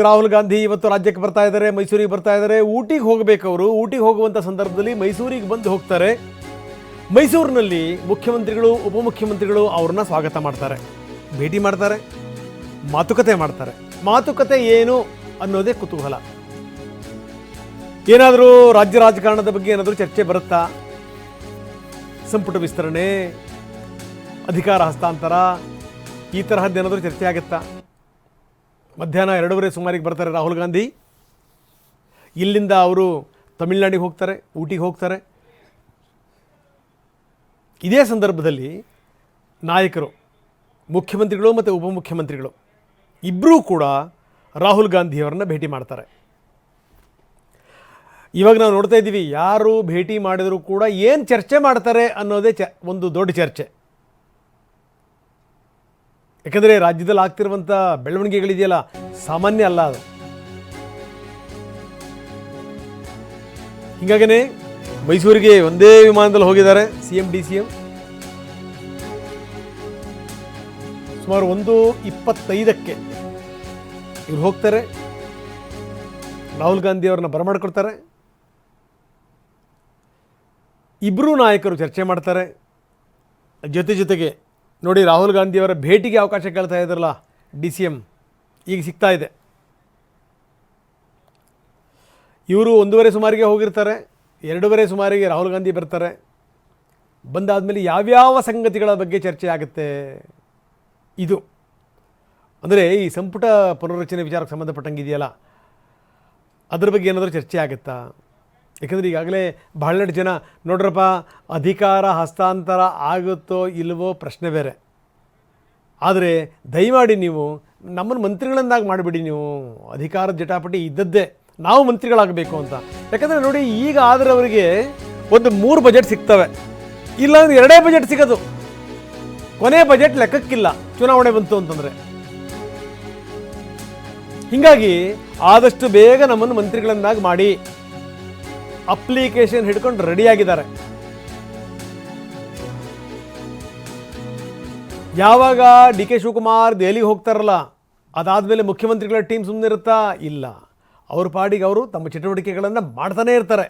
ರಾಹುಲ್ ಗಾಂಧಿ ಇವತ್ತು ರಾಜ್ಯಕ್ಕೆ ಬರ್ತಾ ಇದ್ದಾರೆ, ಮೈಸೂರಿಗೆ ಬರ್ತಾ ಇದ್ದಾರೆ. ಊಟಿಗೆ ಹೋಗಬೇಕು ಅವರು. ಊಟಿಗೆ ಹೋಗುವಂಥ ಸಂದರ್ಭದಲ್ಲಿ ಮೈಸೂರಿಗೆ ಬಂದು ಹೋಗ್ತಾರೆ. ಮೈಸೂರಿನಲ್ಲಿ ಮುಖ್ಯಮಂತ್ರಿಗಳು, ಉಪಮುಖ್ಯಮಂತ್ರಿಗಳು ಅವ್ರನ್ನ ಸ್ವಾಗತ ಮಾಡ್ತಾರೆ, ಭೇಟಿ ಮಾಡ್ತಾರೆ, ಮಾತುಕತೆ ಮಾಡ್ತಾರೆ. ಮಾತುಕತೆ ಏನು ಅನ್ನೋದೇ ಕುತೂಹಲ. ಏನಾದರೂ ರಾಜ್ಯ ರಾಜಕಾರಣದ ಬಗ್ಗೆ ಏನಾದರೂ ಚರ್ಚೆ ಬರುತ್ತಾ? ಸಂಪುಟ ವಿಸ್ತರಣೆ, ಅಧಿಕಾರ ಹಸ್ತಾಂತರ, ಈ ತರಹದ್ದೇನಾದರೂ ಚರ್ಚೆ ಆಗುತ್ತಾ? ಮಧ್ಯಾಹ್ನ 2:30 ಸುಮಾರಿಗೆ ಬರ್ತಾರೆ ರಾಹುಲ್ ಗಾಂಧಿ. ಇಲ್ಲಿಂದ ಅವರು ತಮಿಳುನಾಡಿಗೆ ಹೋಗ್ತಾರೆ, ಊಟಿಗೆ ಹೋಗ್ತಾರೆ. ಇದೇ ಸಂದರ್ಭದಲ್ಲಿ ನಾಯಕರು, ಮುಖ್ಯಮಂತ್ರಿಗಳು ಮತ್ತು ಉಪಮುಖ್ಯಮಂತ್ರಿಗಳು ಇಬ್ಬರೂ ಕೂಡ ರಾಹುಲ್ ಗಾಂಧಿಯವರನ್ನ ಭೇಟಿ ಮಾಡ್ತಾರೆ. ಇವಾಗ ನಾವು ನೋಡ್ತಾ ಇದ್ದೀವಿ, ಯಾರು ಭೇಟಿ ಮಾಡಿದರೂ ಕೂಡ ಏನು ಚರ್ಚೆ ಮಾಡ್ತಾರೆ ಅನ್ನೋದೇ ಒಂದು ದೊಡ್ಡ ಚರ್ಚೆ. ಯಾಕಂದರೆ ರಾಜ್ಯದಲ್ಲಿ ಆಗ್ತಿರುವಂಥ ಬೆಳವಣಿಗೆಗಳಿದೆಯಲ್ಲ, ಸಾಮಾನ್ಯ ಅಲ್ಲ ಅದು. ಹೀಗಾಗೇ ಮೈಸೂರಿಗೆ ಒಂದೇ ವಿಮಾನದಲ್ಲಿ ಹೋಗಿದ್ದಾರೆ CM DCM. ಸುಮಾರು 1:25ಕ್ಕೆ ಇವ್ರು ಹೋಗ್ತಾರೆ, ರಾಹುಲ್ ಗಾಂಧಿ ಅವ್ರನ್ನ ಬರಮಾಡ್ಕೊಳ್ತಾರೆ. ಇಬ್ಬರೂ ನಾಯಕರು ಚರ್ಚೆ ಮಾಡ್ತಾರೆ. ಜೊತೆಗೆ ನೋಡಿ, ರಾಹುಲ್ ಗಾಂಧಿಯವರ ಭೇಟಿಗೆ ಅವಕಾಶ ಕೇಳ್ತಾ ಇದ್ದಾರಲ್ಲ DCM, ಈಗ ಸಿಗ್ತಾ ಇದೆ. ಇವರು 1:30 ಸುಮಾರಿಗೆ ಹೋಗಿರ್ತಾರೆ, 2:30 ಸುಮಾರಿಗೆ ರಾಹುಲ್ ಗಾಂಧಿ ಬರ್ತಾರೆ. ಬಂದಾದಮೇಲೆ ಯಾವ್ಯಾವ ಸಂಗತಿಗಳ ಬಗ್ಗೆ ಚರ್ಚೆ ಆಗುತ್ತೆ? ಇದು ಅಂದರೆ ಈ ಸಂಪುಟ ಪುನರ್ರಚನೆ ವಿಚಾರಕ್ಕೆ ಸಂಬಂಧಪಟ್ಟಂಗೆ ಇದೆಯಲ್ಲ, ಅದ್ರ ಬಗ್ಗೆ ಏನಾದರೂ ಚರ್ಚೆ ಆಗುತ್ತಾ? ಯಾಕಂದರೆ ಈಗಾಗಲೇ ಬಹಳಷ್ಟು ಜನ ನೋಡ್ರಪ್ಪ, ಅಧಿಕಾರ ಹಸ್ತಾಂತರ ಆಗುತ್ತೋ ಇಲ್ವೋ ಪ್ರಶ್ನೆ ಬೇರೆ. ಆದರೆ ದಯಮಾಡಿ ನೀವು ನಮ್ಮನ್ನು ಮಂತ್ರಿಗಳನ್ನಾಗಿ ಮಾಡಿಬಿಡಿ. ನೀವು ಅಧಿಕಾರದ ಜಟಾಪಟಿ ಇದ್ದದ್ದೇ ನಾವು ಮಂತ್ರಿಗಳಾಗಬೇಕು ಅಂತ. ಯಾಕಂದರೆ ನೋಡಿ, ಈಗ ಆದರೆ ಅವರಿಗೆ ಒಂದು 3 ಬಜೆಟ್ ಸಿಗ್ತವೆ, ಇಲ್ಲಾಂದ್ರೆ 2 ಬಜೆಟ್ ಸಿಗೋದು. ಕೊನೆ ಬಜೆಟ್ ಲೆಕ್ಕಕ್ಕಿಲ್ಲ ಚುನಾವಣೆ ಬಂತು ಅಂತಂದರೆ. ಹೀಗಾಗಿ ಆದಷ್ಟು ಬೇಗ ನಮ್ಮನ್ನು ಮಂತ್ರಿಗಳನ್ನಾಗಿ ಮಾಡಿ ಅಪ್ಲಿಕೇಶನ್ ಹಿಡ್ಕೊಂಡು ರೆಡಿಯಾಗಿದ್ದಾರೆ. ಯಾವಾಗ DK ಶಿವಕುಮಾರ್ ದೆಹಲಿಗೆ ಹೋಗ್ತಾರಲ್ಲ, ಅದಾದಮೇಲೆ ಮುಖ್ಯಮಂತ್ರಿಗಳ ಟೀಮ್ ಸುಮ್ಮನೆ ಇರುತ್ತಾ? ಇಲ್ಲ, ಅವ್ರ ಪಾಡಿಗೆ ಅವರು ತಮ್ಮ ಚಟುವಟಿಕೆಗಳನ್ನು ಮಾಡ್ತಾನೇ ಇರ್ತಾರೆ.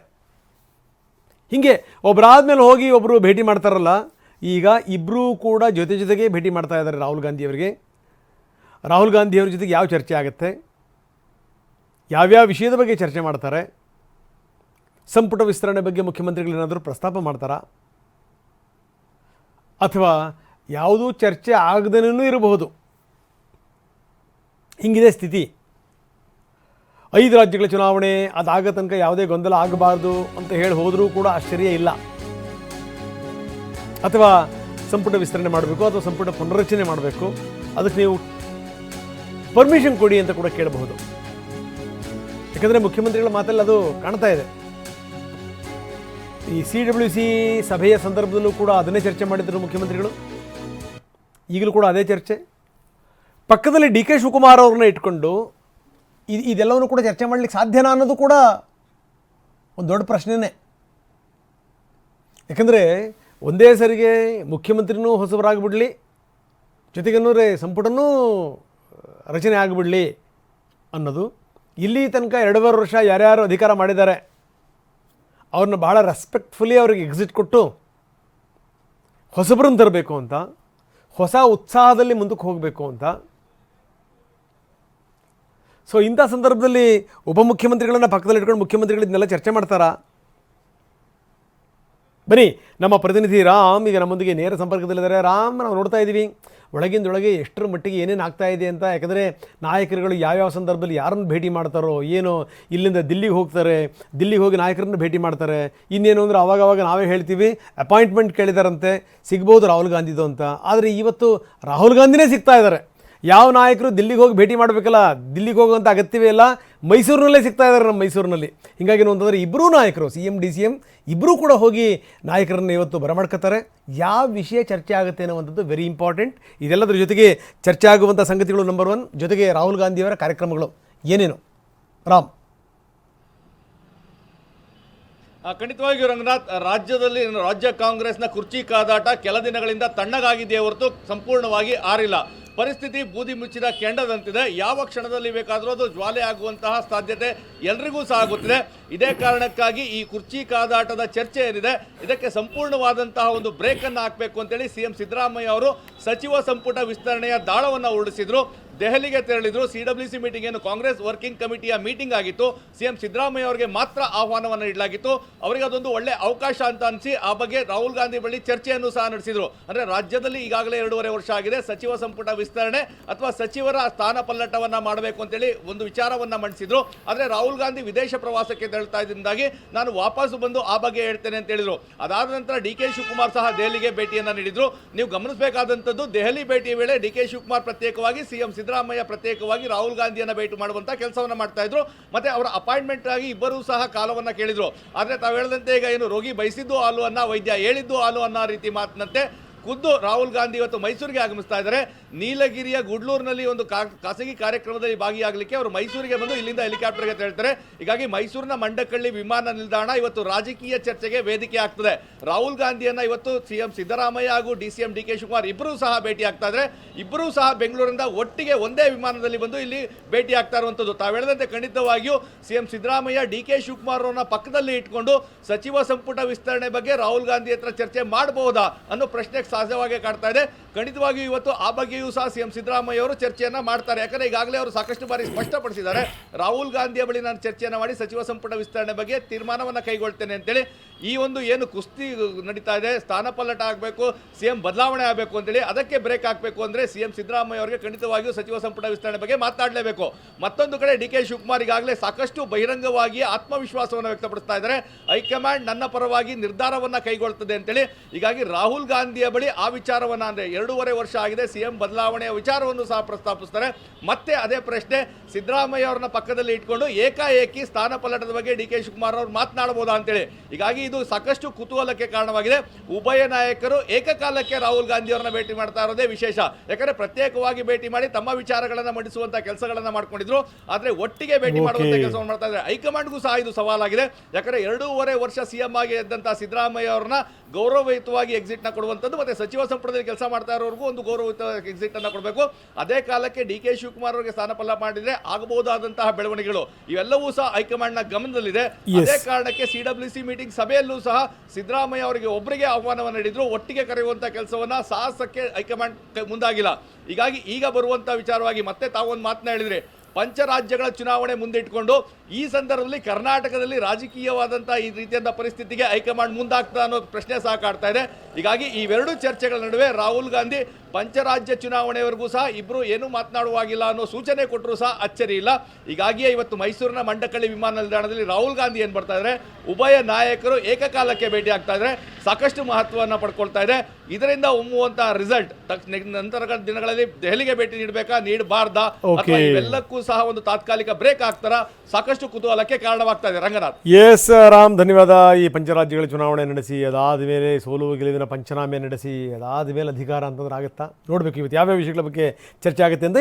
ಹೀಗೆ ಒಬ್ಬರಾದ್ಮೇಲೆ ಹೋಗಿ ಒಬ್ಬರು ಭೇಟಿ ಮಾಡ್ತಾರಲ್ಲ, ಈಗ ಇಬ್ಬರೂ ಕೂಡ ಜೊತೆಗೆ ಭೇಟಿ ಮಾಡ್ತಾ ಇದ್ದಾರೆ ರಾಹುಲ್ ಗಾಂಧಿಯವರಿಗೆ. ರಾಹುಲ್ ಗಾಂಧಿಯವ್ರ ಜೊತೆಗೆ ಯಾವ ಚರ್ಚೆ ಆಗುತ್ತೆ, ಯಾವ್ಯಾವ ವಿಷಯದ ಬಗ್ಗೆ ಚರ್ಚೆ ಮಾಡ್ತಾರೆ? ಸಂಪುಟ ವಿಸ್ತರಣೆ ಬಗ್ಗೆ ಮುಖ್ಯಮಂತ್ರಿಗಳು ಏನಾದರೂ ಪ್ರಸ್ತಾಪ ಮಾಡ್ತಾರಾ? ಅಥವಾ ಯಾವುದೂ ಚರ್ಚೆ ಆಗದೇನೂ ಇರಬಹುದು. ಹಿಂಗಿದೆ ಸ್ಥಿತಿ. 5 ರಾಜ್ಯಗಳ ಚುನಾವಣೆ ಅದಾಗ ತನಕ ಯಾವುದೇ ಗೊಂದಲ ಆಗಬಾರ್ದು ಅಂತ ಹೇಳಿ ಹೋದರೂ ಕೂಡ ಆಶ್ಚರ್ಯ ಇಲ್ಲ. ಅಥವಾ ಸಂಪುಟ ವಿಸ್ತರಣೆ ಮಾಡಬೇಕು, ಅಥವಾ ಸಂಪುಟ ಪುನರ್ರಚನೆ ಮಾಡಬೇಕು, ಅದಕ್ಕೆ ನೀವು ಪರ್ಮಿಷನ್ ಕೊಡಿ ಅಂತ ಕೂಡ ಕೇಳಬಹುದು. ಯಾಕಂದರೆ ಮುಖ್ಯಮಂತ್ರಿಗಳ ಮಾತಲ್ಲಿ ಅದು ಕಾಣ್ತಾ ಇದೆ. ಈ CWC ಸಭೆಯ ಸಂದರ್ಭದಲ್ಲೂ ಕೂಡ ಅದನ್ನೇ ಚರ್ಚೆ ಮಾಡಿದ್ರು ಮುಖ್ಯಮಂತ್ರಿಗಳು. ಈಗಲೂ ಕೂಡ ಅದೇ ಚರ್ಚೆ. ಪಕ್ಕದಲ್ಲಿ DK ಶಿವಕುಮಾರ್ ಅವ್ರನ್ನ ಇಟ್ಕೊಂಡು ಇದೆಲ್ಲವನ್ನು ಕೂಡ ಚರ್ಚೆ ಮಾಡಲಿಕ್ಕೆ ಸಾಧ್ಯನಾ ಅನ್ನೋದು ಕೂಡ ಒಂದು ದೊಡ್ಡ ಪ್ರಶ್ನೆನೇ. ಯಾಕಂದರೆ ಒಂದೇ ಸರಿಗೆ ಮುಖ್ಯಮಂತ್ರಿನೂ ಹೊಸಬರಾಗಿಬಿಡಲಿ, ಜೊತೆಗೇನೂರೇ ಸಂಪುಟನೂ ರಚನೆ ಆಗಿಬಿಡಲಿ ಅನ್ನೋದು. ಇಲ್ಲಿ ತನಕ 2.5 ವರ್ಷ ಯಾರ್ಯಾರು ಅಧಿಕಾರ ಮಾಡಿದ್ದಾರೆ ಅವ್ರನ್ನ ಭಾಳ ರೆಸ್ಪೆಕ್ಟ್ಫುಲಿ ಅವ್ರಿಗೆ ಎಕ್ಸಿಟ್ ಕೊಟ್ಟು ಹೊಸಬರನ್ನು ತರಬೇಕು ಅಂತ, ಹೊಸ ಉತ್ಸಾಹದಲ್ಲಿ ಮುಂದಕ್ಕೆ ಹೋಗಬೇಕು ಅಂತ. ಸೊ ಇಂಥ ಸಂದರ್ಭದಲ್ಲಿ ಉಪಮುಖ್ಯಮಂತ್ರಿಗಳನ್ನ ಪಕ್ಕದಲ್ಲಿ ಇಟ್ಕೊಂಡು ಮುಖ್ಯಮಂತ್ರಿಗಳು ಇದನ್ನೆಲ್ಲ ಚರ್ಚೆ ಮಾಡ್ತಾರಾ? ಬನ್ನಿ, ನಮ್ಮ ಪ್ರತಿನಿಧಿ ರಾಮ್ ಈಗ ನಮ್ಮೊಂದಿಗೆ ನೇರ ಸಂಪರ್ಕದಲ್ಲಿದ್ದಾರೆ. ರಾಮ್, ನಾವು ನೋಡ್ತಾ ಇದ್ದೀವಿ ಒಳಗಿಂದೊಳಗೆ ಎಷ್ಟರ ಮಟ್ಟಿಗೆ ಏನೇನು ಆಗ್ತಾ ಇದೆ ಅಂತ. ಯಾಕಂದರೆ ನಾಯಕರುಗಳು ಯಾವ್ಯಾವ ಸಂದರ್ಭದಲ್ಲಿ ಯಾರನ್ನು ಭೇಟಿ ಮಾಡ್ತಾರೋ ಏನೋ, ಇಲ್ಲಿಂದ ದಿಲ್ಲಿಗೆ ಹೋಗ್ತಾರೆ, ದಿಲ್ಲಿಗೆ ಹೋಗಿ ನಾಯಕರನ್ನು ಭೇಟಿ ಮಾಡ್ತಾರೆ. ಇನ್ನೇನು ಅಂದರೆ ಅವಾಗವಾಗ ನಾವೇ ಹೇಳ್ತೀವಿ ಅಪಾಯಿಂಟ್ಮೆಂಟ್ ಕೇಳಿದಾರಂತೆ, ಸಿಗ್ಬೋದು ರಾಹುಲ್ ಗಾಂಧಿದು ಅಂತ. ಆದರೆ ಇವತ್ತು ರಾಹುಲ್ ಗಾಂಧಿನೇ ಸಿಗ್ತಾ ಇದ್ದಾರೆ. ಯಾವ ನಾಯಕರು ದಿಲ್ಲಿಗೆ ಹೋಗಿ ಭೇಟಿ ಮಾಡಬೇಕಲ್ಲ, ದಿಲ್ಲಿಗೆ ಹೋಗುವಂಥ ಅಗತ್ಯವೇ ಇಲ್ಲ, ಮೈಸೂರಿನಲ್ಲೇ ಸಿಗ್ತಾ ಇದ್ದಾರೆ, ನಮ್ಮ ಮೈಸೂರಿನಲ್ಲಿ. ಹೀಗಾಗಿ ಅಂತಂದರೆ ಇಬ್ಬರೂ ನಾಯಕರು CM DCM ಇಬ್ಬರೂ ಕೂಡ ಹೋಗಿ ನಾಯಕರನ್ನು ಇವತ್ತು ಬರಮಾಡ್ಕೊತಾರೆ. ಯಾವ ವಿಷಯ ಚರ್ಚೆ ಆಗುತ್ತೆ ಅನ್ನುವಂಥದ್ದು ವೆರಿ ಇಂಪಾರ್ಟೆಂಟ್. ಇದೆಲ್ಲದರ ಜೊತೆಗೆ ಚರ್ಚೆ ಆಗುವಂಥ ಸಂಗತಿಗಳು ನಂಬರ್ 1, ಜೊತೆಗೆ ರಾಹುಲ್ ಗಾಂಧಿಯವರ ಕಾರ್ಯಕ್ರಮಗಳು ಏನೇನು? ರಾಮ್. ಖಂಡಿತವಾಗಿಯೂ ರಂಗನಾಥ್, ರಾಜ್ಯದಲ್ಲಿ ರಾಜ್ಯ ಕಾಂಗ್ರೆಸ್ನ ಕುರ್ಚಿ ಕಾದಾಟ ಕೆಲ ದಿನಗಳಿಂದ ತಣ್ಣಗಾಗಿದೆಯೇ ಹೊರತು ಸಂಪೂರ್ಣವಾಗಿ ಆರಿಲ್ಲ. ಪರಿಸ್ಥಿತಿ ಬೂದಿ ಮುಚ್ಚಿದ ಕೆಂಡದಂತಿದೆ. ಯಾವ ಕ್ಷಣದಲ್ಲಿ ಬೇಕಾದರೂ ಅದು ಜ್ವಾಲೆ ಆಗುವಂತಹ ಸಾಧ್ಯತೆ ಎಲ್ರಿಗೂ ಸಹ ಗೊತ್ತಿದೆ. ಇದೇ ಕಾರಣಕ್ಕಾಗಿ ಈ ಕುರ್ಚಿ ಕಾದಾಟದ ಚರ್ಚೆ ಏನಿದೆ ಇದಕ್ಕೆ ಸಂಪೂರ್ಣವಾದಂತಹ ಒಂದು ಬ್ರೇಕ್ ಅನ್ನು ಹಾಕಬೇಕು ಅಂತೇಳಿ ಸಿಎಂ ಸಿದ್ದರಾಮಯ್ಯ ಅವರು ಸಚಿವ ಸಂಪುಟ ವಿಸ್ತರಣೆಯ ದಾಳವನ್ನು ಹೊರಡಿಸಿದ್ರು. ದೆಹಲಿಗೆ ತೆರಳಿದ್ರು. CWC ಮೀಟಿಂಗ್ ಏನು ಕಾಂಗ್ರೆಸ್ ವರ್ಕಿಂಗ್ ಕಮಿಟಿಯ ಮೀಟಿಂಗ್ ಆಗಿತ್ತು. ಸಿಎಂ ಸಿದ್ದರಾಮಯ್ಯ ಅವರಿಗೆ ಮಾತ್ರ ಆಹ್ವಾನವನ್ನು ನೀಡಲಾಗಿತ್ತು. ಅವರಿಗೆ ಅದೊಂದು ಒಳ್ಳೆ ಅವಕಾಶ ಅಂತ ಅನಿಸಿ ಆ ಬಗ್ಗೆ ರಾಹುಲ್ ಗಾಂಧಿ ಬಳಿ ಚರ್ಚೆಯನ್ನು ಸಹ ನಡೆಸಿದ್ರು. ಅಂದ್ರೆ ರಾಜ್ಯದಲ್ಲಿ ಈಗಾಗಲೇ 2.5 ವರ್ಷ ಆಗಿದೆ. ಸಚಿವ ಸಂಪುಟ ವಿಸ್ತರಣೆ ಅಥವಾ ಸಚಿವರ ಸ್ಥಾನ ಪಲ್ಲಟವನ್ನ ಮಾಡಬೇಕು ಅಂತೇಳಿ ಒಂದು ವಿಚಾರವನ್ನ ಮಂಡಿಸಿದ್ರು. ಆದ್ರೆ ರಾಹುಲ್ ಗಾಂಧಿ ವಿದೇಶ ಪ್ರವಾಸಕ್ಕೆ ತೆರಳ್ತಾ ಇದ್ದಿಂದಾಗಿ ನಾನು ವಾಪಸ್ ಬಂದು ಆ ಬಗ್ಗೆ ಹೇಳ್ತೇನೆ ಅಂತ ಹೇಳಿದ್ರು. ಅದಾದ ನಂತರ DK ಶಿವಕುಮಾರ್ ಸಹ ದೆಹಲಿಗೆ ಭೇಟಿಯನ್ನ ನೀಡಿದ್ರು. ನೀವು ಗಮನಿಸಬೇಕಾದಂತದ್ದು ದೆಹಲಿ ಭೇಟಿಯ ವೇಳೆ DK ಶಿವಕುಮಾರ್ ಪ್ರತ್ಯೇಕವಾಗಿ ಸಿಎಂ ಸಿದ್ದರಾಮಯ್ಯ ಪ್ರತ್ಯೇಕವಾಗಿ ರಾಹುಲ್ ಗಾಂಧಿಯನ್ನ ಭೇಟಿ ಮಾಡುವಂತ ಕೆಲಸವನ್ನ ಮಾಡ್ತಾ ಇದ್ರು. ಮತ್ತೆ ಅವರ ಅಪಾಯಿಂಟ್ಮೆಂಟ್ ಆಗಿ ಇಬ್ಬರೂ ಸಹ ಕಾಲವನ್ನ ಕೇಳಿದ್ರು. ಆದ್ರೆ ತಾವು ಹೇಳಿದಂತೆ ಈಗ ಏನು ರೋಗಿ ಬಯಸಿದ್ದು ಹಾಲು ಅನ್ನ ವೈದ್ಯ ಹೇಳಿದ್ದು ಹಾಲು ಅನ್ನೋ ರೀತಿ ಮಾತಿನಂತೆ ಖುದ್ದು ರಾಹುಲ್ ಗಾಂಧಿ ಇವತ್ತು ಮೈಸೂರಿಗೆ ಆಗಮಿಸ್ತಾ ಇದ್ದಾರೆ. ನೀಲಗಿರಿಯ ಗುಡ್ಲೂರಿನಲ್ಲಿ ಒಂದು ಖಾಸಗಿ ಕಾರ್ಯಕ್ರಮದಲ್ಲಿ ಭಾಗಿಯಾಗಲಿಕ್ಕೆ ಅವರು ಮೈಸೂರಿಗೆ ಬಂದು ಇಲ್ಲಿಂದ ಹೆಲಿಕಾಪ್ಟರ್ಗೆ ತೆರಳ್ತಾರೆ. ಹೀಗಾಗಿ ಮೈಸೂರಿನ ಮಂಡಕಳ್ಳಿ ವಿಮಾನ ನಿಲ್ದಾಣ ಇವತ್ತು ರಾಜಕೀಯ ಚರ್ಚೆಗೆ ವೇದಿಕೆ ಆಗ್ತದೆ. ರಾಹುಲ್ ಗಾಂಧಿಯನ್ನ ಇವತ್ತು ಸಿಎಂ ಸಿದ್ದರಾಮಯ್ಯ ಹಾಗೂ DCM DK ಶಿವಕುಮಾರ್ ಇಬ್ಬರೂ ಸಹ ಭೇಟಿ ಆಗ್ತಾ ಇದ್ದಾರೆ. ಇಬ್ಬರೂ ಸಹ ಬೆಂಗಳೂರಿನಿಂದ ಒಟ್ಟಿಗೆ ಒಂದೇ ವಿಮಾನದಲ್ಲಿ ಬಂದು ಇಲ್ಲಿ ಭೇಟಿ ಆಗ್ತಾ ಇರುವಂತದ್ದು. ತಾವು ಹೇಳಿದಂತೆ ಖಂಡಿತವಾಗಿಯೂ ಸಿಎಂ ಸಿದ್ದರಾಮಯ್ಯ DK ಶಿವಕುಮಾರ್ ಅವರನ್ನ ಪಕ್ಕದಲ್ಲಿ ಇಟ್ಕೊಂಡು ಸಚಿವ ಸಂಪುಟ ವಿಸ್ತರಣೆ ಬಗ್ಗೆ ರಾಹುಲ್ ಗಾಂಧಿ ಹತ್ರ ಚರ್ಚೆ ಮಾಡಬಹುದಾ ಅನ್ನೋ ಪ್ರಶ್ನೆ ಸಹಜವಾಗಿ ಕಾಡ್ತಾ ಇದೆ. ಖಂಡಿತವಾಗಿಯೂ ಇವತ್ತು ಆ ಬಗ್ಗೆಯೂ ಸಹ ಸಿಎಂ ಸಿದ್ದರಾಮಯ್ಯ ಅವರು ಚರ್ಚೆಯನ್ನ ಮಾಡ್ತಾರೆ. ಯಾಕಂದ್ರೆ ಈಗಾಗಲೇ ಅವರು ಸಾಕಷ್ಟು ಬಾರಿ ಸ್ಪಷ್ಟಪಡಿಸಿದ್ದಾರೆ, ರಾಹುಲ್ ಗಾಂಧಿಯ ಬಳಿ ನಾನು ಚರ್ಚೆಯನ್ನ ಮಾಡಿ ಸಚಿವ ಸಂಪುಟ ವಿಸ್ತರಣೆ ಬಗ್ಗೆ ತೀರ್ಮಾನವನ್ನ ಕೈಗೊಳ್ತೇನೆ ಅಂತೇಳಿ. ಈ ಒಂದು ಏನು ಕುಸ್ತಿ ನಡೀತಾ ಇದೆ, ಸ್ಥಾನ ಪಲ್ಲಟ ಆಗಬೇಕು, ಸಿಎಂ ಬದಲಾವಣೆ ಆಗಬೇಕು ಅಂತೇಳಿ, ಅದಕ್ಕೆ ಬ್ರೇಕ್ ಹಾಕಬೇಕು ಅಂದ್ರೆ ಸಿಎಂ ಸಿದ್ದರಾಮಯ್ಯ ಅವರಿಗೆ ಖಂಡಿತವಾಗಿಯೂ ಸಚಿವ ಸಂಪುಟ ವಿಸ್ತರಣೆ ಬಗ್ಗೆ ಮಾತಾಡಲೇಬೇಕು. ಮತ್ತೊಂದು ಕಡೆ DK ಶಿವಕುಮಾರ್ ಈಗಾಗಲೇ ಸಾಕಷ್ಟು ಬಹಿರಂಗವಾಗಿ ಆತ್ಮವಿಶ್ವಾಸವನ್ನು ವ್ಯಕ್ತಪಡಿಸ್ತಾ ಇದ್ದಾರೆ. ಹೈಕಮಾಂಡ್ ನನ್ನ ಪರವಾಗಿ ನಿರ್ಧಾರವನ್ನ ಕೈಗೊಳ್ತದೆ ಅಂತೇಳಿ. ಹೀಗಾಗಿ ರಾಹುಲ್ ಗಾಂಧಿಯ ಬಳಿ ಆ ವಿಚಾರವನ್ನ ಅಂದ್ರೆ 2.5 ವರ್ಷ ಆಗಿದೆ ಸಿಎಂ ಬದಲಾವಣೆಯ ವಿಚಾರವನ್ನು ಸಹ ಪ್ರಸ್ತಾಪಿಸ್ತಾರೆ. ಮತ್ತೆ ಅದೇ ಪ್ರಶ್ನೆ ಸಿದ್ದರಾಮಯ್ಯ ಅವರನ್ನ ಪಕ್ಕದಲ್ಲಿ ಇಟ್ಕೊಂಡು ಏಕಾಏಕಿ ಸ್ಥಾನ ಪಲ್ಲಟದ ಬಗ್ಗೆ DK ಶಿವಕುಮಾರ್ ಅವರು ಮಾತನಾಡಬಹುದಾ ಅಂತೇಳಿ. ಹೀಗಾಗಿ ಇದು ಸಾಕಷ್ಟು ಕುತೂಹಲಕ್ಕೆ ಕಾರಣವಾಗಿದೆ. ಉಭಯ ನಾಯಕರು ಏಕಕಾಲಕ್ಕೆ ರಾಹುಲ್ ಗಾಂಧಿ ಅವರನ್ನ ಭೇಟಿ ಮಾಡ್ತಾ ಇರೋದೇ ವಿಶೇಷ. ಯಾಕಂದ್ರೆ ಪ್ರತ್ಯೇಕವಾಗಿ ಭೇಟಿ ಮಾಡಿ ತಮ್ಮ ವಿಚಾರಗಳನ್ನ ಮಂಡಿಸುವಂತ ಕೆಲಸಗಳನ್ನ ಮಾಡ್ಕೊಂಡಿದ್ರು. ಆದ್ರೆ ಒಟ್ಟಿಗೆ ಭೇಟಿ ಮಾಡುವಂತ ಕೆಲಸವನ್ನು ಮಾಡ್ತಾ ಇದ್ದಾರೆ. ಹೈಕಮಾಂಡ್ಗೂ ಸಹ ಇದು ಸವಾಲಾಗಿದೆ. ಯಾಕಂದ್ರೆ 2.5 ವರ್ಷ ಸಿಎಂ ಆಗಿ ಇದ್ದಂತಹ ಸಿದ್ದರಾಮಯ್ಯ ಅವರನ್ನ ಗೌರವಯುತವಾಗಿ ಎಕ್ಸಿಟ್ ನ ಕೊಡುವಂತದ್ದು, ಮತ್ತೆ ಸಚಿವ ಸಂಪುಟದಲ್ಲಿ ಕೆಲಸ ಮಾಡ್ತಾ ಇರೋರ್ಗೂ ಒಂದು ಗೌರವಯುತ ಎಕ್ಸಿಟ್ ಅನ್ನ ಕೊಡಬೇಕು. ಅದೇ ಕಾಲಕ್ಕೆ DK ಶಿವಕುಮಾರ್ ಅವರಿಗೆ ಸ್ಥಾನ ಪಲ್ಲ ಮಾಡಿದ್ರೆ ಆಗಬಹುದಾದಂತಹ ಬೆಳವಣಿಗೆಗಳು ಇವೆಲ್ಲವೂ ಸಹ ಹೈಕಮಾಂಡ್ ನ ಗಮನದಲ್ಲಿದೆ. ಅದೇ ಕಾರಣಕ್ಕೆ CWC ಮೀಟಿಂಗ್ ಸಭೆಯಲ್ಲೂ ಸಹ ಸಿದ್ದರಾಮಯ್ಯ ಅವರಿಗೆ ಒಬ್ಬರಿಗೆ ಆಹ್ವಾನವನ್ನು ನೀಡಿದ್ರು. ಒಟ್ಟಿಗೆ ಕರೆಯುವಂತ ಕೆಲಸವನ್ನ ಸಾಹಸಕ್ಕೆ ಹೈಕಮಾಂಡ್ ಮುಂದಾಗಿಲ್ಲ. ಹೀಗಾಗಿ ಈಗ ಬರುವಂತ ವಿಚಾರವಾಗಿ ಮತ್ತೆ ತಾವೊಂದು ಮಾತನ್ನ ಹೇಳಿದ್ರಿ, ಪಂಚರಾಜ್ಯಗಳ ಚುನಾವಣೆ ಮುಂದಿಟ್ಕೊಂಡು ಈ ಸಂದರ್ಭದಲ್ಲಿ ಕರ್ನಾಟಕದಲ್ಲಿ ರಾಜಕೀಯವಾದಂತಹ ಈ ರೀತಿಯಾದ ಪರಿಸ್ಥಿತಿಗೆ ಹೈಕಮಾಂಡ್ ಮುಂದಾಗ್ತಾ ಅನ್ನೋ ಪ್ರಶ್ನೆ ಸಹ ಕಾಡ್ತಾ ಇದೆ. ಹೀಗಾಗಿ ಇವೆರಡು ಚರ್ಚೆಗಳ ನಡುವೆ ರಾಹುಲ್ ಗಾಂಧಿ ಪಂಚರಾಜ್ಯ ಚುನಾವಣೆವರೆಗೂ ಸಹ ಇಬ್ರು ಏನು ಮಾತನಾಡುವಾಗಿಲ್ಲ ಅನ್ನೋ ಸೂಚನೆ ಕೊಟ್ಟರು ಸಹ ಅಚ್ಚರಿ ಇಲ್ಲ. ಹೀಗಾಗಿಯೇ ಇವತ್ತು ಮೈಸೂರಿನ ಮಂಡಕಳ್ಳಿ ವಿಮಾನ ನಿಲ್ದಾಣದಲ್ಲಿ ರಾಹುಲ್ ಗಾಂಧಿ ಏನ್ ಬರ್ತಾ ಇದ್ದಾರೆ, ಉಭಯ ನಾಯಕರು ಏಕಕಾಲಕ್ಕೆ ಭೇಟಿ ಆಗ್ತಾ ಇದ್ದಾರೆ, ಸಾಕಷ್ಟು ಮಹತ್ವವನ್ನು ಪಡ್ಕೊಳ್ತಾ ಇದೆ. ಇದರಿಂದ ಒಮ್ಮುವಂತಹ ರಿಸಲ್ಟ್ ನಂತರ ದಿನಗಳಲ್ಲಿ ದೆಹಲಿಗೆ ಭೇಟಿ ನೀಡಬೇಕಾ ನೀಡಬಾರ್ದಾ ಅಥವಾ ಇವೆಲ್ಲಕ್ಕೂ ಸಹ ಒಂದು ತಾತ್ಕಾಲಿಕ ಬ್ರೇಕ್ ಆಗ್ತಾರ, ಸಾಕಷ್ಟು ಕುತೂಹಲಕ್ಕೆ ಕಾರಣವಾಗ್ತಾ ಇದೆ. ರಂಗನಾಥ್. ಎಸ್ ರಾಮ್, ಧನ್ಯವಾದ. ಈ ಪಂಚರಾಜ್ಯಗಳ ಚುನಾವಣೆ ನಡೆಸಿ ಅದಾದ ಮೇಲೆ ಸೋಲು ಗೆಲುವಿನ ಪಂಚನಾಮೆ ನಡೆಸಿ ಅದಾದ ಮೇಲೆ ಅಧಿಕಾರ ಅಂತಂದ್ರೆ ಆಗುತ್ತಾ ನೋಡ್ಬೇಕು. ಇವತ್ತು ಯಾವ್ಯಾವ ವಿಷಯಗಳ ಬಗ್ಗೆ ಚರ್ಚೆ ಆಗುತ್ತೆ ಅಂತ